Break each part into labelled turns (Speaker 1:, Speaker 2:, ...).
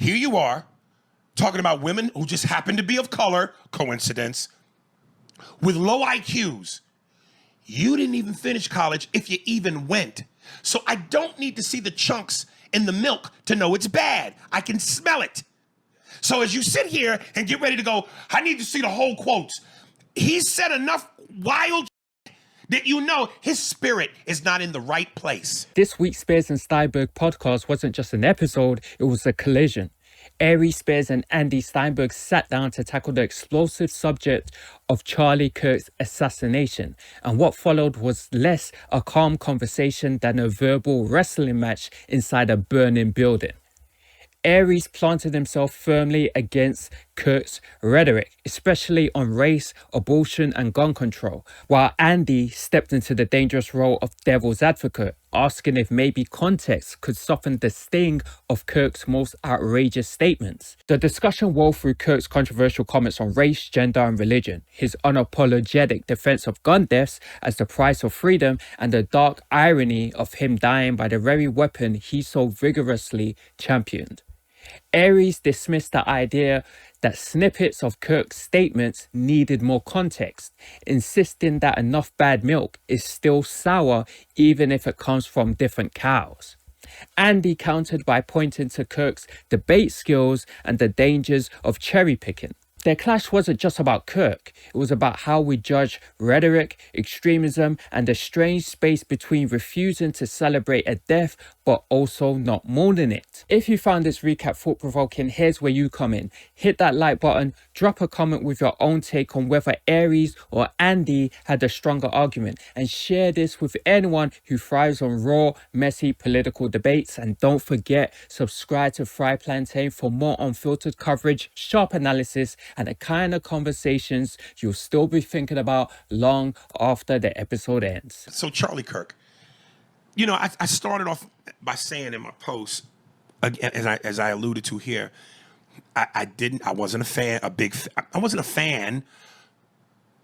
Speaker 1: here you are talking about women who just happen to be of color, coincidence, with low IQs. You didn't even finish college if you even went. So I don't need to see the chunks in the milk to know it's bad. I can smell it. So as you sit here and get ready to go, I need to see the whole quotes. He's said enough wild that you know his spirit is not in the right place.
Speaker 2: This week's Spears and Steinberg podcast wasn't just an episode, it was a collision. Aries Spears and Andy Steinberg sat down to tackle the explosive subject of Charlie Kirk's assassination, and what followed was less a calm conversation than a verbal wrestling match inside a burning building. Aries planted himself firmly against Kirk's rhetoric, especially on race, abortion, and gun control, while Andy stepped into the dangerous role of devil's advocate, asking if maybe context could soften the sting of Kirk's most outrageous statements. The discussion wove through Kirk's controversial comments on race, gender, and religion, his unapologetic defense of gun deaths as the price of freedom, and the dark irony of him dying by the very weapon he so vigorously championed. Aries dismissed the idea that snippets of Kirk's statements needed more context, insisting that enough bad milk is still sour even if it comes from different cows. Andy countered by pointing to Kirk's debate skills and the dangers of cherry picking. Their clash wasn't just about Kirk, it was about how we judge rhetoric, extremism, and the strange space between refusing to celebrate a death but also not mourning it. If you found this recap thought-provoking, here's where you come in. Hit that like button, drop a comment with your own take on whether Aries or Andy had a stronger argument, and share this with anyone who thrives on raw, messy political debates. And don't forget, subscribe to Fry Plantain for more unfiltered coverage, sharp analysis, and the kind of conversations you'll still be thinking about long after the episode ends.
Speaker 1: So Charlie Kirk, you know, I started off by saying in my post, again, as I alluded to here, I wasn't a fan, I wasn't a fan.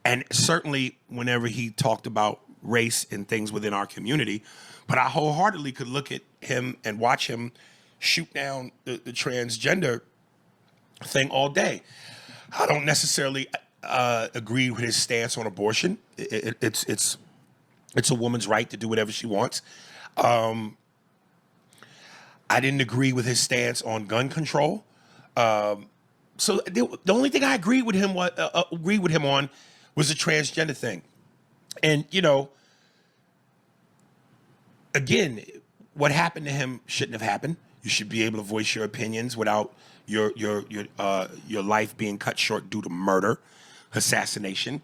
Speaker 1: And certainly whenever he talked about race and things within our community, but I wholeheartedly could look at him and watch him shoot down the transgender thing all day. I don't necessarily agree with his stance on abortion. It's a woman's right to do whatever she wants. I didn't agree with his stance on gun control. So the only thing I agreed with him on was the transgender thing. And you know, again, what happened to him shouldn't have happened. You should be able to voice your opinions without your life being cut short due to murder, assassination.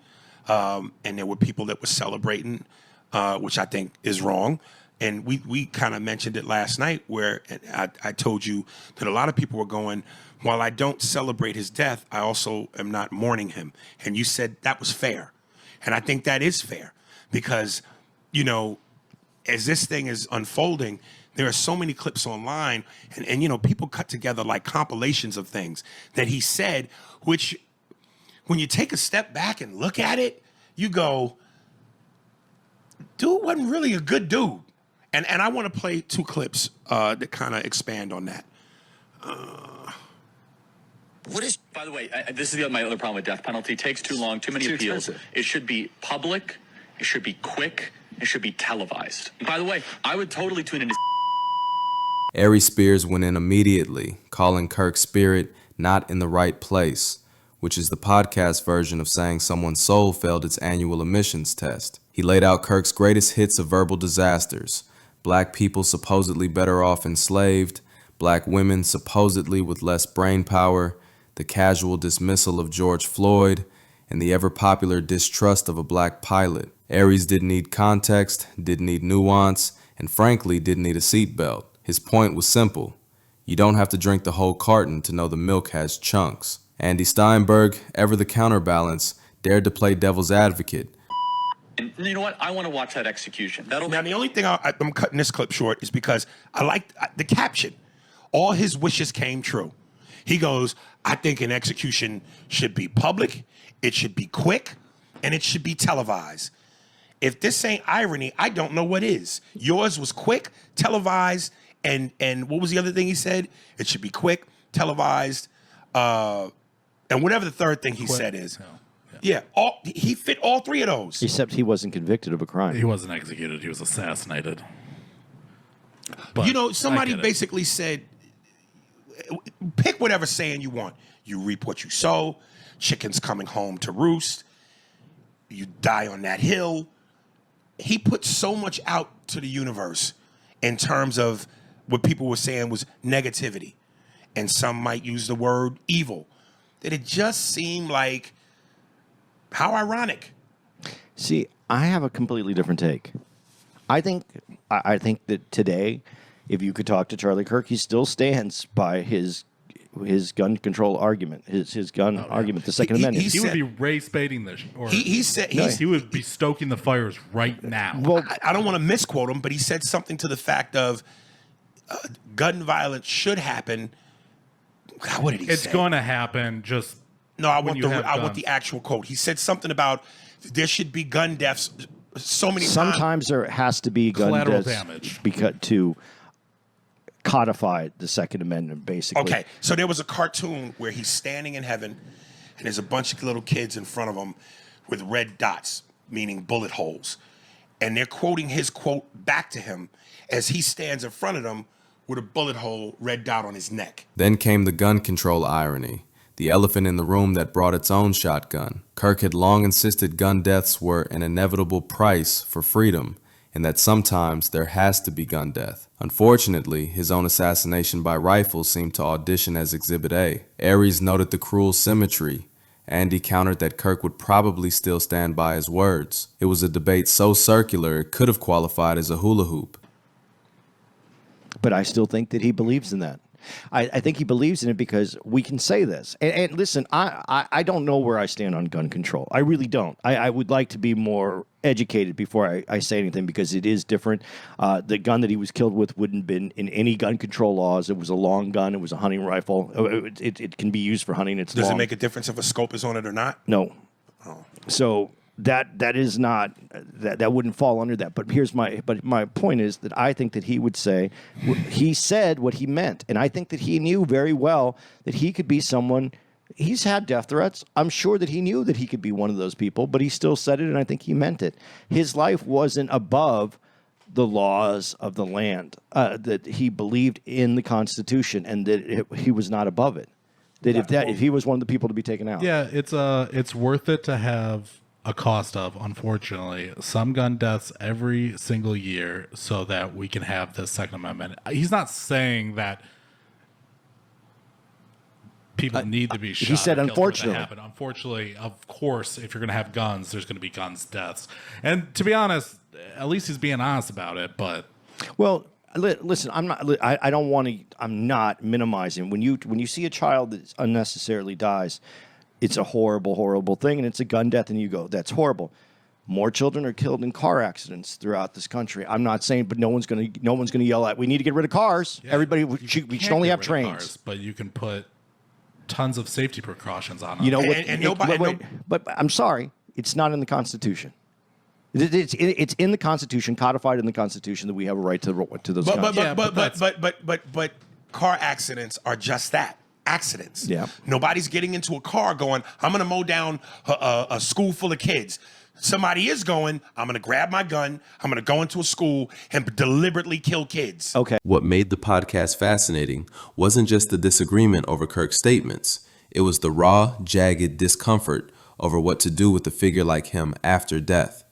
Speaker 1: And there were people that were celebrating, which I think is wrong. And we kind of mentioned it last night where I told you that a lot of people were going, while I don't celebrate his death, I also am not mourning him. And you said that was fair. And I think that is fair because, you know, as this thing is unfolding, there are so many clips online and you know, people cut together like compilations of things that he said, which when you take a step back and look at it, you go, dude wasn't really a good dude. And I want to play two clips that kind of expand on that.
Speaker 3: By the way, this is my other problem with death penalty. It takes too long, too many appeals. Expensive. It should be public. It should be quick. It should be televised. And by the way, I would totally tune into.
Speaker 4: Aries Spears went in immediately, calling Kirk's spirit not in the right place, which is the podcast version of saying someone's soul failed its annual emissions test. He laid out Kirk's greatest hits of verbal disasters: black people supposedly better off enslaved, black women supposedly with less brain power, the casual dismissal of George Floyd, and the ever-popular distrust of a black pilot. Aries didn't need context, didn't need nuance, and frankly didn't need a seatbelt. His point was simple. You don't have to drink the whole carton to know the milk has chunks. Andy Steinberg, ever the counterbalance, dared to play devil's advocate.
Speaker 3: And you know what? I want to watch that execution.
Speaker 1: Now, the only thing I'm cutting this clip short is because I like the caption. All his wishes came true. He goes, I think an execution should be public, it should be quick, and it should be televised. If this ain't irony, I don't know what is. Yours was quick, televised, and what was the other thing he said? It should be quick, televised, and whatever the third thing he said is. Yeah, he fit all three of those.
Speaker 5: Except he wasn't convicted of a crime.
Speaker 6: He wasn't executed. He was assassinated. But
Speaker 1: You know,
Speaker 6: I
Speaker 1: somebody
Speaker 6: get it.
Speaker 1: basically said, pick whatever saying you want. You reap what you sow. Chickens coming home to roost. You die on that hill. He put so much out to the universe in terms of what people were saying was negativity. And some might use the word evil. That it just seemed like, how ironic.
Speaker 5: See, I have a completely different take. I think that today, if you could talk to Charlie Kirk, he still stands by his gun control argument, his gun argument, the Second Amendment.
Speaker 6: He would be race baiting this. Or
Speaker 1: He said
Speaker 6: he would be stoking the fires right now.
Speaker 5: Well,
Speaker 1: I don't want to misquote him, but he said something to the fact of gun violence should happen. God, what did he say?
Speaker 6: It's going to happen. Just
Speaker 1: No, I
Speaker 6: when
Speaker 1: want
Speaker 6: you
Speaker 1: the
Speaker 6: have
Speaker 1: I want
Speaker 6: guns.
Speaker 1: the actual quote. He said something about there should be gun deaths so many times.
Speaker 5: sometimes there has to be gun
Speaker 6: Collateral
Speaker 5: deaths
Speaker 6: damage.
Speaker 5: because to codify the Second Amendment, basically.
Speaker 1: Okay, so there was a cartoon where he's standing in heaven, and there's a bunch of little kids in front of him with red dots, meaning bullet holes, and they're quoting his quote back to him as he stands in front of them with a bullet hole, red dot on his neck.
Speaker 4: Then came the gun control irony, the elephant in the room that brought its own shotgun. Kirk had long insisted gun deaths were an inevitable price for freedom, and that sometimes there has to be gun death. Unfortunately, his own assassination by rifle seemed to audition as Exhibit A. Aries noted the cruel symmetry. Andy countered that Kirk would probably still stand by his words. It was a debate so circular it could have qualified as a hula hoop.
Speaker 5: But I still think that he believes in that. I think he believes in it because we can say this. And listen, I don't know where I stand on gun control. I really don't. I would like to be more educated before I say anything because it is different. The gun that he was killed with wouldn't have been in any gun control laws. It was a long gun. It was a hunting rifle. It can be used for hunting. It's
Speaker 1: Does
Speaker 5: long.
Speaker 1: it make a difference if a scope is on it or not?
Speaker 5: No. So that is not that wouldn't fall under that. But my point is that I think that he would say he said what he meant, and I think that he knew very well that he could be someone. He's had death threats. I'm sure that he knew that he could be one of those people, but he still said it, and I think he meant it. His life wasn't above the laws of the land. That he believed in the Constitution, and that he was not above it. That if he was one of the people to be taken out.
Speaker 6: Yeah, it's worth it to have a cost of, unfortunately, some gun deaths every single year so that we can have the Second Amendment. He's not saying that people need to be shot.
Speaker 5: He said,
Speaker 6: or killed for it to
Speaker 5: unfortunately.
Speaker 6: happen. Unfortunately, of course, if you're going to have guns, there's going to be guns deaths. And to be honest, at least he's being honest about it, but
Speaker 5: Well, listen, I'm not. I don't want to. I'm not minimizing. When you see a child that unnecessarily dies, it's a horrible, horrible thing, and it's a gun death, and you go, "That's horrible." More children are killed in car accidents throughout this country. I'm not saying, but no one's going to yell at. We need to get rid of cars. Everybody, we should
Speaker 6: can't
Speaker 5: only
Speaker 6: get
Speaker 5: have
Speaker 6: rid of
Speaker 5: trains.
Speaker 6: cars, but you can put tons of safety precautions on them.
Speaker 5: You know what?
Speaker 1: And nobody-
Speaker 5: but I'm sorry, it's not in the Constitution. It's in the Constitution, codified in the Constitution, that we have a right to those guns.
Speaker 1: But car accidents are just that. Accidents.
Speaker 5: Yeah.
Speaker 1: Nobody's getting into a car going, I'm going to mow down a school full of kids. Somebody is going, I'm going to grab my gun, I'm going to go into a school and deliberately kill kids.
Speaker 5: Okay.
Speaker 4: What made the podcast fascinating wasn't just the disagreement over Kirk's statements. It was the raw, jagged discomfort over what to do with a figure like him after death.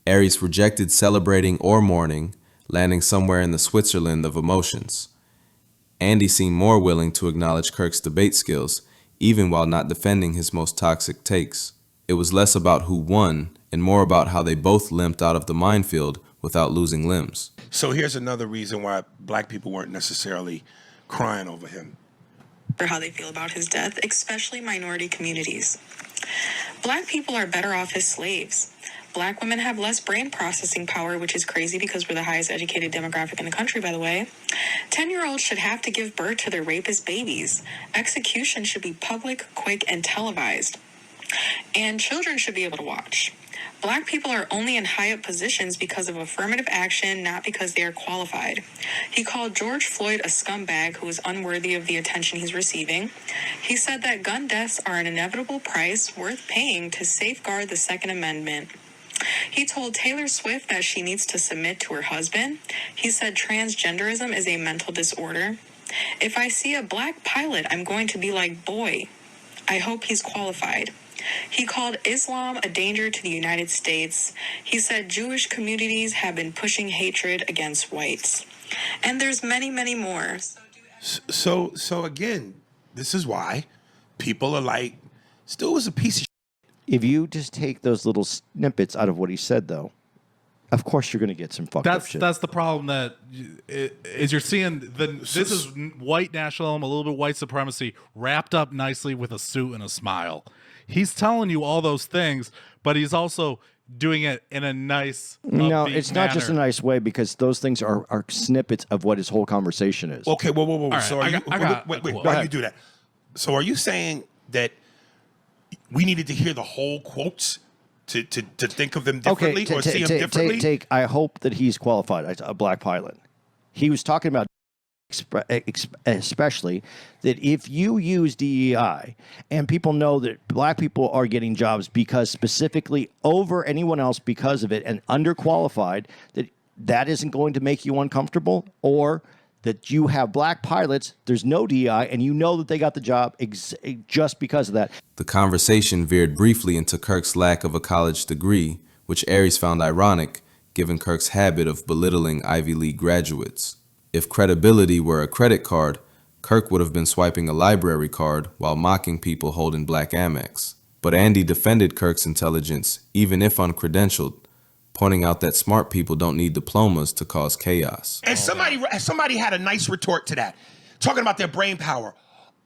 Speaker 4: Aries rejected celebrating or mourning, landing somewhere in the Switzerland of emotions. Andy seemed more willing to acknowledge Kirk's debate skills, even while not defending his most toxic takes. It was less about who won and more about how they both limped out of the minefield without losing limbs.
Speaker 1: So here's another reason why black people weren't necessarily crying over him.
Speaker 7: For how they feel about his death, especially minority communities. Black people are better off as slaves. Black women have less brain processing power, which is crazy because we're the highest educated demographic in the country, by the way. 10-year-olds should have to give birth to their rapist babies. Execution should be public, quick, and televised. And children should be able to watch. Black people are only in high up positions because of affirmative action, not because they are qualified. He called George Floyd a scumbag who is unworthy of the attention he's receiving. He said that gun deaths are an inevitable price worth paying to safeguard the Second Amendment. He told Taylor Swift that she needs to submit to her husband. He said transgenderism is a mental disorder. If I see a black pilot, I'm going to be like, boy, I hope he's qualified. He called Islam a danger to the United States. He said Jewish communities have been pushing hatred against whites. And there's many, many more.
Speaker 1: So again, this is why people are like, still was a piece of shit.
Speaker 5: If you just take those little snippets out of what he said, though, of course you're going to get some fucked up shit.
Speaker 6: That's the problem that is you're seeing this is white nationalism, a little bit white supremacy wrapped up nicely with a suit and a smile. He's telling you all those things, but he's also doing it in a nice
Speaker 5: No,
Speaker 6: upbeat
Speaker 5: it's not just a
Speaker 6: manner.
Speaker 5: nice way, because those things are snippets of what his whole conversation is.
Speaker 1: Okay, whoa.
Speaker 6: right,
Speaker 1: So
Speaker 6: I got
Speaker 1: wait,
Speaker 6: a quote.
Speaker 1: why do you do that? So are you saying that we needed to hear the whole quotes to think of them differently or see them differently?
Speaker 5: I hope that he's qualified as a black pilot. He was talking about especially that if you use DEI and people know that black people are getting jobs because specifically over anyone else because of it and underqualified, that isn't going to make you uncomfortable, or that you have black pilots, there's no DEI, and you know that they got the job just because of that.
Speaker 4: The conversation veered briefly into Kirk's lack of a college degree, which Aries found ironic, given Kirk's habit of belittling Ivy League graduates. If credibility were a credit card, Kirk would have been swiping a library card while mocking people holding black Amex. But Andy defended Kirk's intelligence, even if uncredentialed, pointing out that smart people don't need diplomas to cause chaos.
Speaker 1: And somebody had a nice retort to that, talking about their brain power.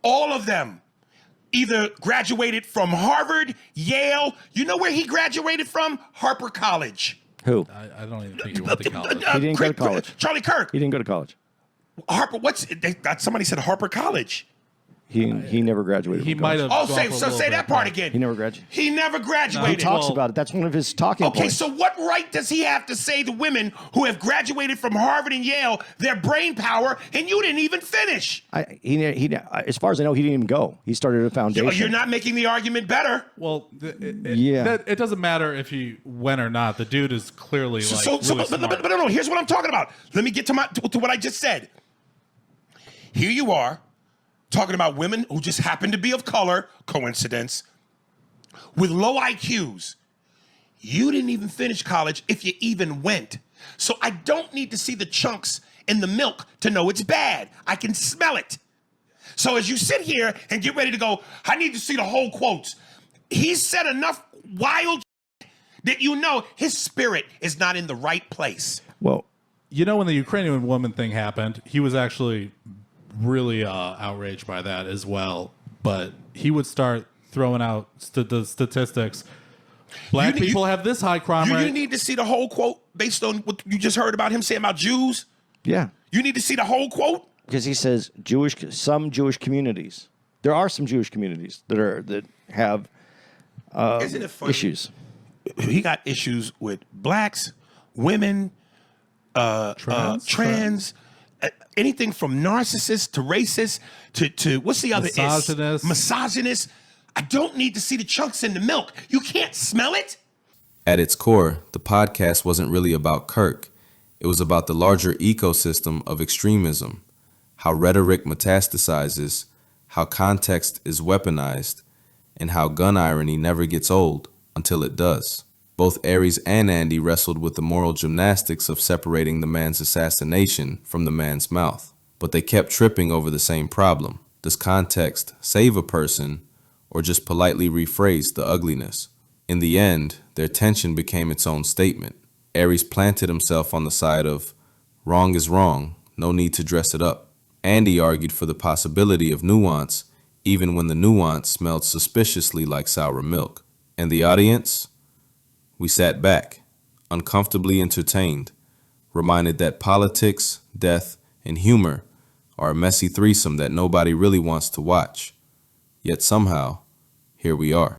Speaker 1: All of them either graduated from Harvard, Yale. You know where he graduated from? Harper College.
Speaker 5: Who?
Speaker 6: I don't even think he went to college.
Speaker 5: He didn't go to college.
Speaker 1: Charlie Kirk.
Speaker 5: He didn't go to college.
Speaker 1: Harper. Somebody said Harper College.
Speaker 5: He never graduated.
Speaker 6: He
Speaker 5: from
Speaker 6: might
Speaker 5: college.
Speaker 6: have.
Speaker 1: Oh, say that part again.
Speaker 5: He never graduated.
Speaker 1: He never graduated.
Speaker 5: He talks
Speaker 6: Well-
Speaker 5: about it. That's one of his talking
Speaker 1: Okay,
Speaker 5: points.
Speaker 1: so what right does he have to say to women who have graduated from Harvard and Yale their brain power, and you didn't even finish?
Speaker 5: As far as I know, he didn't even go. He started a foundation.
Speaker 1: You're not making the argument better.
Speaker 6: Well,
Speaker 5: Yeah.
Speaker 6: it doesn't matter if he went or not. The dude is clearly really smart.
Speaker 1: But no, here's what I'm talking about. Let me get to what I just said. Here you are, talking about women who just happen to be of color, coincidence, with low IQs. You didn't even finish college if you even went. So I don't need to see the chunks in the milk to know it's bad. I can smell it. So as you sit here and get ready to go, I need to see the whole quotes. He's said enough wild that you know his spirit is not in the right place.
Speaker 5: Well,
Speaker 6: You know, when the Ukrainian woman thing happened, he was actually really outraged by that as well. But he would start throwing out the statistics. Black people have this high crime rate.
Speaker 1: You need to see the whole quote based on what you just heard about him saying about Jews.
Speaker 5: yeah,
Speaker 1: You need to see the whole quote.
Speaker 5: because he says some Jewish communities. There are some Jewish communities that have
Speaker 1: Isn't it funny?
Speaker 5: issues.
Speaker 1: He got issues with blacks, women, trans, anything from narcissists to racists to what's the other?
Speaker 6: Misogynist.
Speaker 1: Misogynist. I don't need to see the chunks in the milk. You can't smell it.
Speaker 4: At its core, the podcast wasn't really about Kirk. It was about the larger ecosystem of extremism, how rhetoric metastasizes, how context is weaponized, and how gun irony never gets old until it does. Both Aries and Andy wrestled with the moral gymnastics of separating the man's assassination from the man's mouth, but they kept tripping over the same problem. Does context save a person, or just politely rephrase the ugliness? In the end, their tension became its own statement. Aries planted himself on the side of, wrong is wrong, no need to dress it up. Andy argued for the possibility of nuance, even when the nuance smelled suspiciously like sour milk. And the audience? We sat back, uncomfortably entertained, reminded that politics, death, and humor are a messy threesome that nobody really wants to watch. Yet somehow, here we are.